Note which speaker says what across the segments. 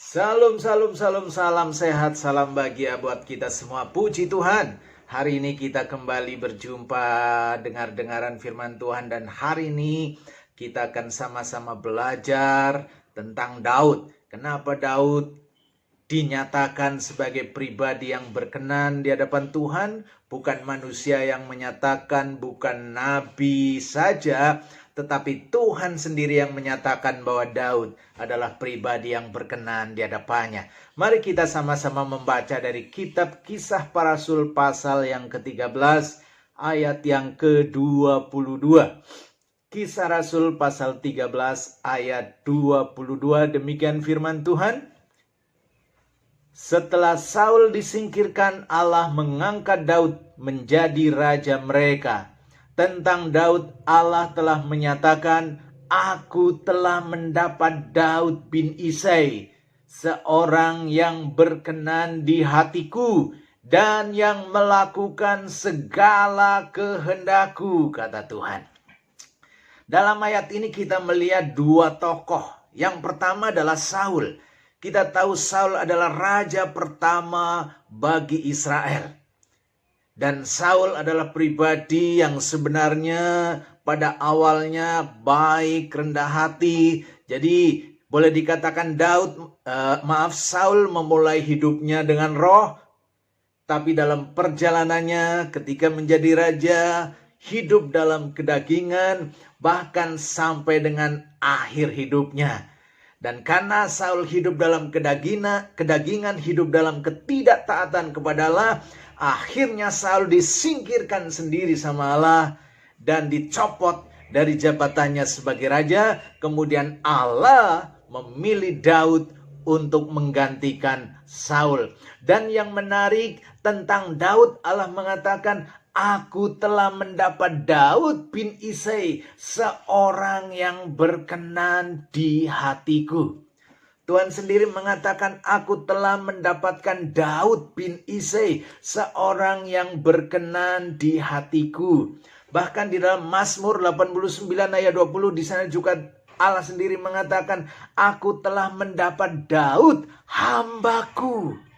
Speaker 1: Salam, salam, salam, salam sehat, salam bahagia buat kita semua. Puji Tuhan. Hari ini kita kembali berjumpa dengar-dengaran firman Tuhan. Dan hari ini kita akan sama-sama belajar tentang Daud. Kenapa Daud dinyatakan sebagai pribadi yang berkenan di hadapan Tuhan? Bukan manusia yang menyatakan, bukan nabi saja, tetapi Tuhan sendiri yang menyatakan bahwa Daud adalah pribadi yang berkenan di hadapannya. Mari kita sama-sama membaca dari kitab Kisah Para Rasul pasal yang ke-13 ayat yang ke-22. Kisah Rasul pasal 13 ayat 22, demikian firman Tuhan. Setelah Saul disingkirkan, Allah mengangkat Daud menjadi raja mereka. Tentang Daud, Allah telah menyatakan, Aku telah mendapat Daud bin Isai, seorang yang berkenan di hatiku dan yang melakukan segala kehendakku, kata Tuhan. Dalam ayat ini kita melihat dua tokoh. Yang pertama adalah Saul. Kita tahu Saul adalah raja pertama bagi Israel. Dan Saul adalah pribadi yang sebenarnya pada awalnya baik, rendah hati. Jadi boleh dikatakan Saul memulai hidupnya dengan roh. Tapi dalam perjalanannya ketika menjadi raja, hidup dalam kedagingan, bahkan sampai dengan akhir hidupnya. Dan karena Saul hidup dalam kedagingan, hidup dalam ketidaktaatan kepada Allah, akhirnya Saul disingkirkan sendiri sama Allah dan dicopot dari jabatannya sebagai raja. Kemudian Allah memilih Daud untuk menggantikan Saul. Dan yang menarik tentang Daud, Allah mengatakan, Aku telah mendapat Daud bin Isai, seorang yang berkenan di hatiku. Tuhan sendiri mengatakan, Aku telah mendapatkan Daud bin Isai, seorang yang berkenan di hatiku. Bahkan di dalam Mazmur 89 ayat 20, di sana juga Allah sendiri mengatakan, Aku telah mendapat Daud, hambaku.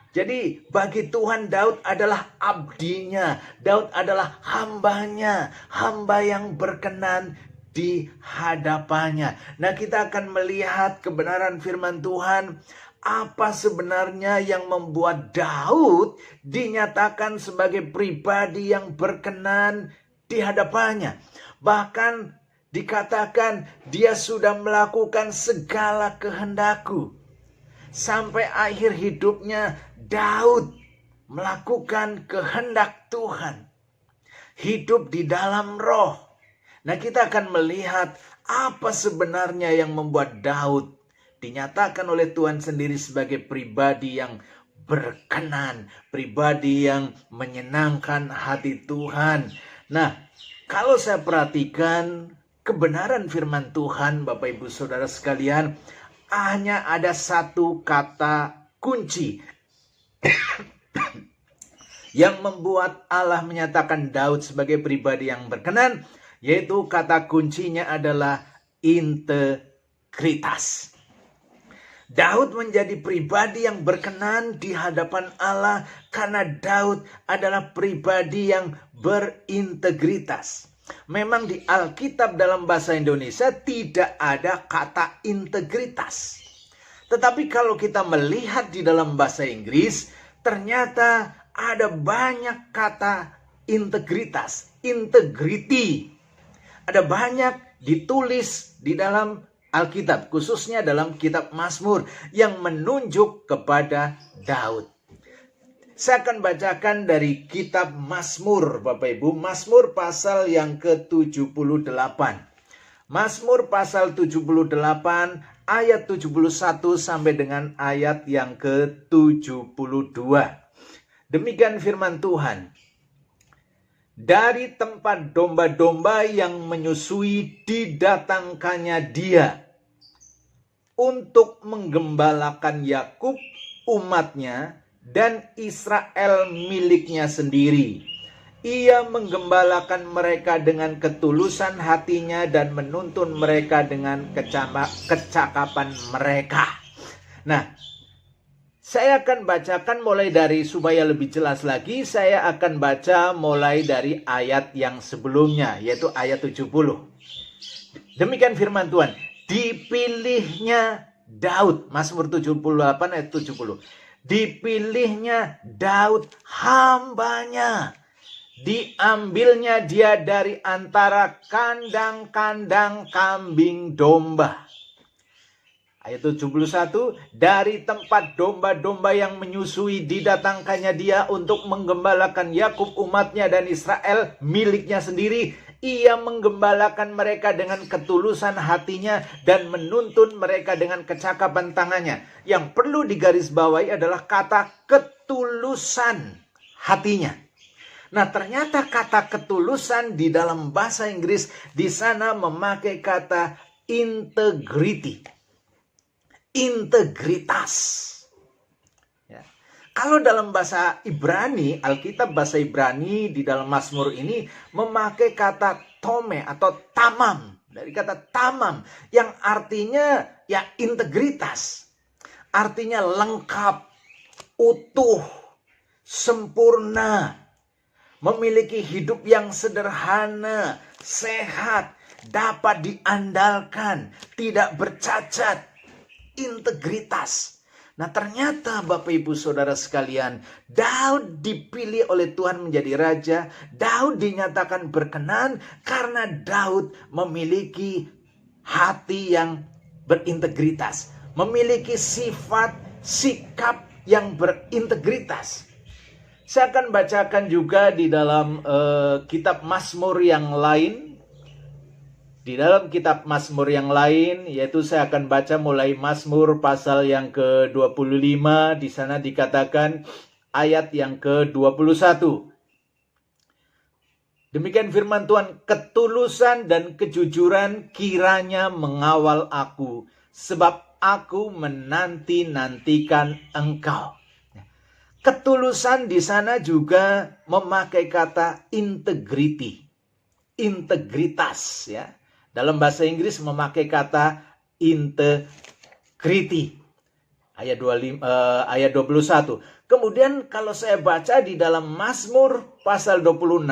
Speaker 1: Jadi bagi Tuhan Daud adalah abdinya, Daud adalah hambanya, hamba yang berkenan di hadapannya. Nah, kita akan melihat kebenaran firman Tuhan. Apa sebenarnya yang membuat Daud dinyatakan sebagai pribadi yang berkenan di hadapannya? Bahkan dikatakan dia sudah melakukan segala kehendakku. Sampai akhir hidupnya Daud melakukan kehendak Tuhan. Hidup di dalam roh. Nah, kita akan melihat apa sebenarnya yang membuat Daud dinyatakan oleh Tuhan sendiri sebagai pribadi yang berkenan, pribadi yang menyenangkan hati Tuhan. Nah, kalau saya perhatikan kebenaran firman Tuhan, Bapak Ibu Saudara sekalian, hanya ada satu kata kunci yang membuat Allah menyatakan Daud sebagai pribadi yang berkenan, yaitu kata kuncinya adalah integritas. Daud menjadi pribadi yang berkenan di hadapan Allah karena Daud adalah pribadi yang berintegritas. Memang di Alkitab dalam bahasa Indonesia tidak ada kata integritas. Tetapi kalau kita melihat di dalam bahasa Inggris, ternyata ada banyak kata integritas, integrity. Ada banyak ditulis di dalam Alkitab, khususnya dalam kitab Mazmur yang menunjuk kepada Daud. Saya akan bacakan dari kitab Mazmur, Bapak Ibu. Mazmur pasal yang ke-78. Mazmur pasal 78 ayat 71 sampai dengan ayat yang ke-72. Demikian firman Tuhan. Dari tempat domba-domba yang menyusui didatangkannya dia untuk menggembalakan Yakub umatnya dan Israel miliknya sendiri. Ia menggembalakan mereka dengan ketulusan hatinya dan menuntun mereka dengan kecakapan mereka. Nah, saya akan bacakan mulai dari, supaya lebih jelas lagi, saya akan baca mulai dari ayat yang sebelumnya, yaitu ayat 70. Demikian firman Tuhan, dipilihnya Daud, Mazmur 78 ayat 70. Dipilihnya Daud hambanya, diambilnya dia dari antara kandang-kandang kambing domba. Ayat 71, dari tempat domba-domba yang menyusui didatangkannya dia untuk menggembalakan Yakub umatnya dan Israel miliknya sendiri. Ia menggembalakan mereka dengan ketulusan hatinya dan menuntun mereka dengan kecakapan tangannya. Yang perlu digarisbawahi adalah kata ketulusan hatinya. Nah, ternyata kata ketulusan di dalam bahasa Inggris di sana memakai kata integrity. Integritas. Ya. Kalau dalam bahasa Ibrani, Alkitab bahasa Ibrani di dalam Mazmur ini memakai kata tome atau tamam. Dari kata tamam yang artinya ya integritas. Artinya lengkap, utuh, sempurna. Memiliki hidup yang sederhana, sehat, dapat diandalkan, tidak bercacat. Integritas. Nah, ternyata Bapak Ibu Saudara sekalian, Daud dipilih oleh Tuhan menjadi raja. Daud dinyatakan berkenan karena Daud memiliki hati yang berintegritas, memiliki sifat, sikap yang berintegritas. Saya akan bacakan juga di dalam kitab Mazmur yang lain. Di dalam kitab Mazmur yang lain, yaitu saya akan baca mulai Mazmur pasal yang ke-25, di sana dikatakan ayat yang ke-21. Demikian firman Tuhan, ketulusan dan kejujuran kiranya mengawal aku, sebab aku menanti-nantikan Engkau. Ketulusan di sana juga memakai kata integrity, integritas, ya. Dalam bahasa Inggris memakai kata integrity. Ayat 21. Kemudian kalau saya baca di dalam Mazmur pasal 26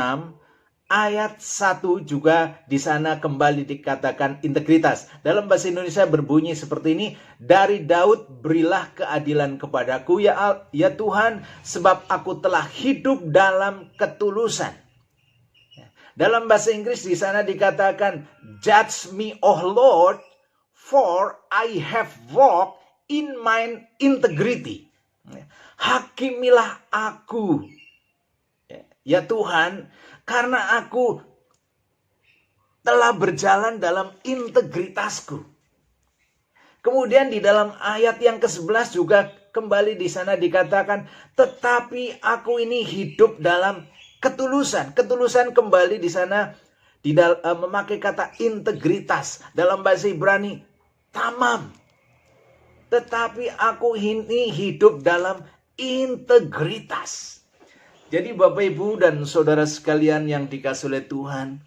Speaker 1: ayat 1 juga di sana kembali dikatakan integritas. Dalam bahasa Indonesia berbunyi seperti ini, dari Daud berilah keadilan kepadaku ya Tuhan, sebab aku telah hidup dalam ketulusan. Dalam bahasa Inggris di sana dikatakan, judge me, O Lord, for I have walked in my integrity. Hakimilah aku, ya Tuhan, karena aku telah berjalan dalam integritasku. Kemudian di dalam ayat yang ke-11 juga kembali di sana dikatakan, tetapi aku ini hidup dalam ketulusan. Ketulusan kembali di sana memakai kata integritas. Dalam bahasa Ibrani tamam. Tetapi aku ini hidup dalam integritas. Jadi Bapak Ibu dan saudara sekalian yang dikasihi oleh Tuhan,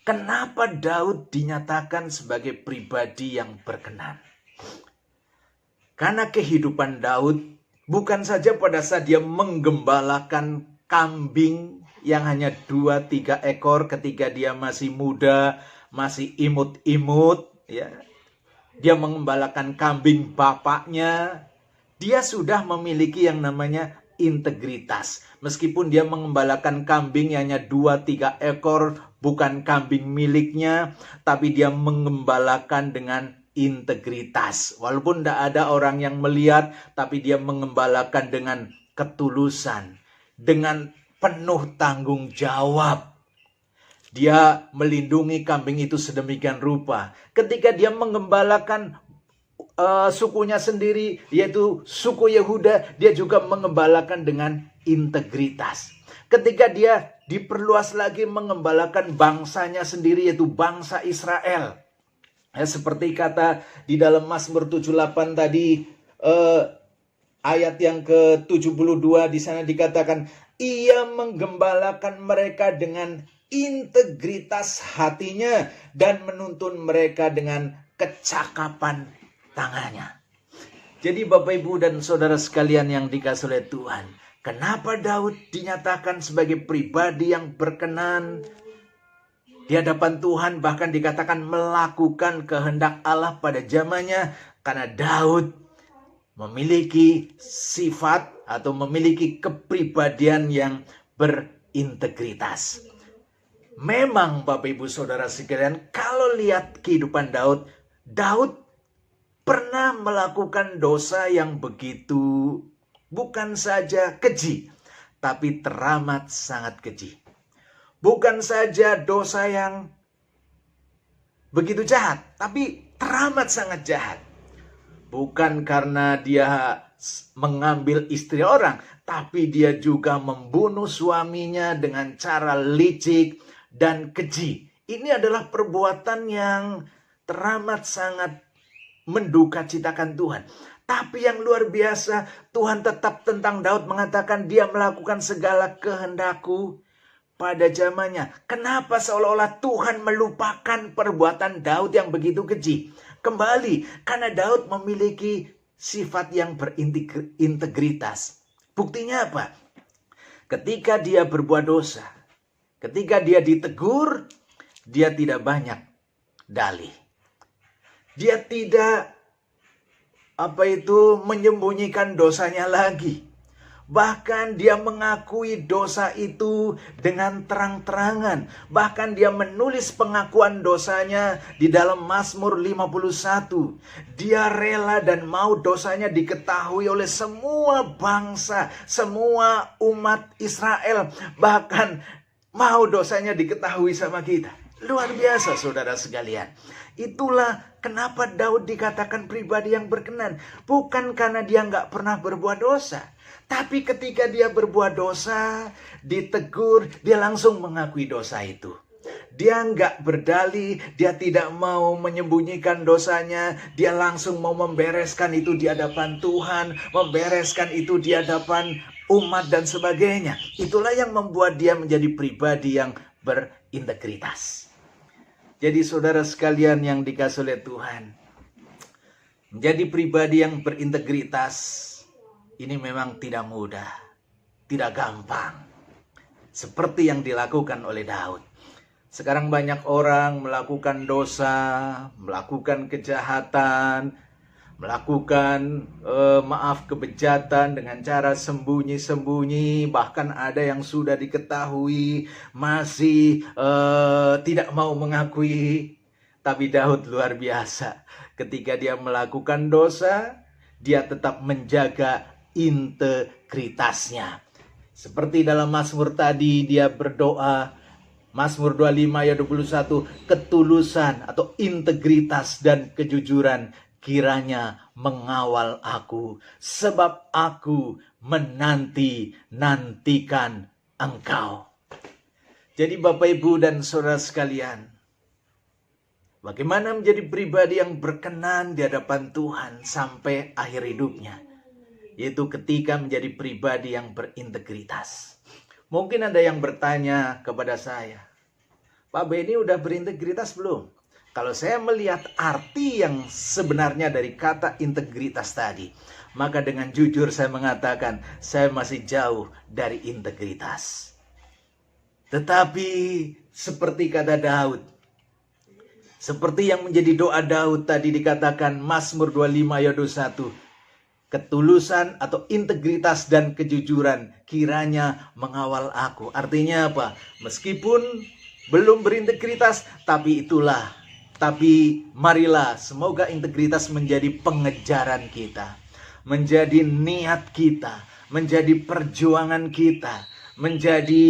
Speaker 1: kenapa Daud dinyatakan sebagai pribadi yang berkenan? Karena kehidupan Daud bukan saja pada saat dia menggembalakan kambing yang hanya 2-3 ekor ketika dia masih muda, masih imut-imut, ya. Dia mengembalakan kambing bapaknya. Dia sudah memiliki yang namanya integritas. Meskipun dia mengembalakan kambing yang hanya 2-3 ekor, bukan kambing miliknya, tapi dia mengembalakan dengan integritas. Walaupun tidak ada orang yang melihat, tapi dia mengembalakan dengan ketulusan, dengan penuh tanggung jawab. Dia melindungi kambing itu sedemikian rupa. Ketika dia mengembalakan sukunya sendiri, yaitu suku Yehuda, dia juga mengembalakan dengan integritas. Ketika dia diperluas lagi mengembalakan bangsanya sendiri, yaitu bangsa Israel. Ya, seperti kata di dalam Mazmur 78 tadi, ayat yang ke-72 di sana dikatakan, ia menggembalakan mereka dengan integritas hatinya dan menuntun mereka dengan kecakapan tangannya. Jadi Bapak Ibu dan Saudara sekalian yang dikasihi oleh Tuhan, kenapa Daud dinyatakan sebagai pribadi yang berkenan di hadapan Tuhan, bahkan dikatakan melakukan kehendak Allah pada zamannya? Karena Daud memiliki sifat atau memiliki kepribadian yang berintegritas. Memang Bapak Ibu Saudara sekalian, kalau lihat kehidupan Daud, Daud pernah melakukan dosa yang begitu bukan saja keji, tapi teramat sangat keji. Bukan saja dosa yang begitu jahat, tapi teramat sangat jahat. Bukan karena dia mengambil istri orang, tapi dia juga membunuh suaminya dengan cara licik dan keji. Ini adalah perbuatan yang teramat sangat mendukacitakan Tuhan. Tapi yang luar biasa, Tuhan tetap tentang Daud mengatakan dia melakukan segala kehendakku pada zamannya. Kenapa seolah-olah Tuhan melupakan perbuatan Daud yang begitu keji? Kembali, karena Daud memiliki sifat yang berintegritas. Buktinya apa? Ketika dia berbuat dosa, ketika dia ditegur, dia tidak banyak dalih. Dia tidak menyembunyikan dosanya lagi. Bahkan dia mengakui dosa itu dengan terang-terangan. Bahkan dia menulis pengakuan dosanya di dalam Mazmur 51. Dia rela dan mau dosanya diketahui oleh semua bangsa, semua umat Israel. Bahkan mau dosanya diketahui sama kita. Luar biasa saudara sekalian. Itulah kenapa Daud dikatakan pribadi yang berkenan. Bukan karena dia nggak pernah berbuat dosa. Tapi ketika dia berbuat dosa, ditegur, dia langsung mengakui dosa itu. Dia nggak berdalih, dia tidak mau menyembunyikan dosanya. Dia langsung mau membereskan itu di hadapan Tuhan, membereskan itu di hadapan umat dan sebagainya. Itulah yang membuat dia menjadi pribadi yang berintegritas. Jadi saudara sekalian yang dikasihi oleh Tuhan, menjadi pribadi yang berintegritas ini memang tidak mudah, tidak gampang. Seperti yang dilakukan oleh Daud. Sekarang banyak orang melakukan dosa, melakukan kejahatan, melakukan kebejatan dengan cara sembunyi-sembunyi. Bahkan ada yang sudah diketahui masih tidak mau mengakui. Tapi Daud luar biasa. Ketika dia melakukan dosa, dia tetap menjaga integritasnya. Seperti dalam Mazmur tadi dia berdoa, Mazmur 25 ayat 21, ketulusan atau integritas dan kejujuran kiranya mengawal aku, sebab aku menanti-nantikan Engkau. Jadi Bapak Ibu dan Saudara sekalian, bagaimana menjadi pribadi yang berkenan di hadapan Tuhan sampai akhir hidupnya? Yaitu ketika menjadi pribadi yang berintegritas. Mungkin ada yang bertanya kepada saya, Pak Benny udah berintegritas belum? Kalau saya melihat arti yang sebenarnya dari kata integritas tadi, maka dengan jujur saya mengatakan saya masih jauh dari integritas. Tetapi seperti kata Daud, seperti yang menjadi doa Daud tadi dikatakan Mazmur 25 ayat 21, ketulusan atau integritas dan kejujuran kiranya mengawal aku. Artinya apa? Meskipun belum berintegritas, tapi marilah semoga integritas menjadi pengejaran kita, menjadi niat kita, menjadi perjuangan kita, menjadi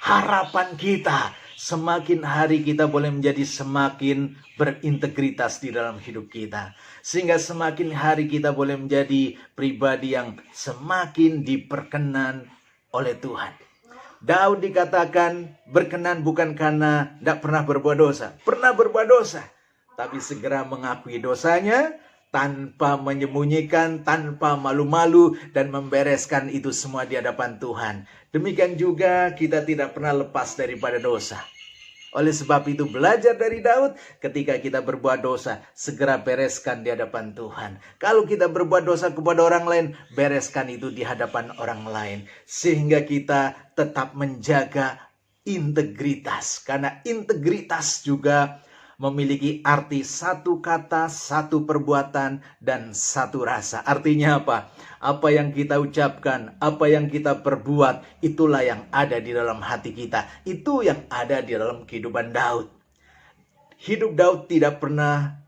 Speaker 1: harapan kita. Semakin hari kita boleh menjadi semakin berintegritas di dalam hidup kita. Sehingga semakin hari kita boleh menjadi pribadi yang semakin diperkenan oleh Tuhan. Daud dikatakan berkenan bukan karena tidak pernah berbuat dosa. Pernah berbuat dosa. Tapi segera mengakui dosanya tanpa menyembunyikan, tanpa malu-malu dan membereskan itu semua di hadapan Tuhan. Demikian juga kita tidak pernah lepas daripada dosa. Oleh sebab itu belajar dari Daud, ketika kita berbuat dosa, segera bereskan di hadapan Tuhan. Kalau kita berbuat dosa kepada orang lain, bereskan itu di hadapan orang lain. Sehingga kita tetap menjaga integritas. Karena integritas juga memiliki arti satu kata, satu perbuatan, dan satu rasa. Artinya apa? Apa yang kita ucapkan, apa yang kita perbuat, itulah yang ada di dalam hati kita. Itu yang ada di dalam kehidupan Daud. Hidup Daud tidak pernah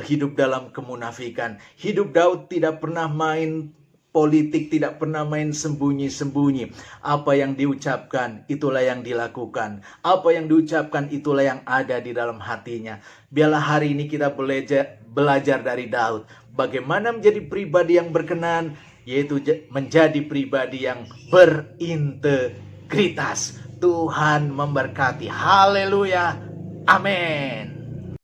Speaker 1: hidup dalam kemunafikan. Hidup Daud tidak pernah main politik, tidak pernah main sembunyi-sembunyi. Apa yang diucapkan, itulah yang dilakukan. Apa yang diucapkan, itulah yang ada di dalam hatinya. Biarlah hari ini kita belajar dari Daud. Bagaimana menjadi pribadi yang berkenan, yaitu menjadi pribadi yang berintegritas. Tuhan memberkati. Haleluya. Amin.